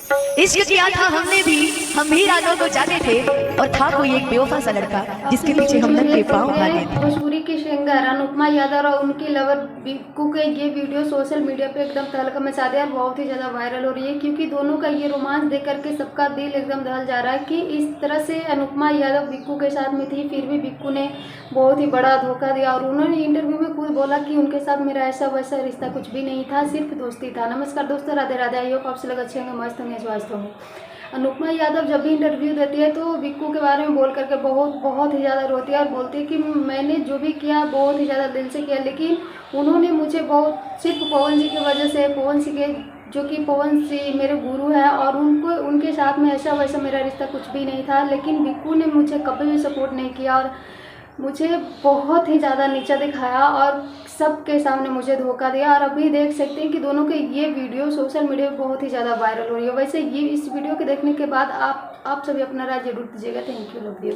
इश्क किया था हमने भी, हम भी रातों को जाते थे, और था कोई एक बेवफा सा लड़का जिसके पीछे हम नंगे पाँव भागे थे। भोजपुरी की सिंगर अनुपमा यादव और उनकी लवर बिक्कू के ये वीडियो सोशल मीडिया पे एकदम तहलका मचा दिया और बहुत ही ज़्यादा वायरल हो रही है, क्योंकि दोनों का ये रोमांस देख करके सबका दिल एकदम दहल जा रहा है कि इस तरह से अनुपमा यादव बिक्कू के साथ में थी, फिर भी बिक्कू ने बहुत ही बड़ा धोखा दिया। और उन्होंने इंटरव्यू में खुद बोला कि उनके साथ मेरा ऐसा वैसा रिश्ता कुछ भी नहीं था, सिर्फ दोस्ती था। नमस्कार दोस्तों, राधे राधे। आई होप आप सब लोग अच्छे होंगे, मस्त होंगे, स्वास्थ्य होंगे। अनुपमा यादव जब भी इंटरव्यू देती है तो बिक्कू के बारे में बोल करके बहुत ही ज़्यादा रोती है और बोलती है कि मैंने जो भी किया बहुत ही ज़्यादा दिल से किया, लेकिन उन्होंने मुझे बहुत सिर्फ पवन जी की वजह से, पवन सिंह के जो कि पवन सिंह मेरे गुरु हैं, और उनको उनके साथ में ऐसा वैसा मेरा रिश्ता कुछ भी नहीं था, लेकिन बिक्कू ने मुझे कभी भी सपोर्ट नहीं किया और मुझे बहुत ही ज़्यादा नीचा दिखाया और सबके सामने मुझे धोखा दिया। और अभी देख सकते हैं कि दोनों के ये वीडियो सोशल मीडिया पे बहुत ही ज़्यादा वायरल हो रही है। वैसे ये इस वीडियो के देखने के बाद आप सभी अपना राय जरूर दीजिएगा। Thank you, love you.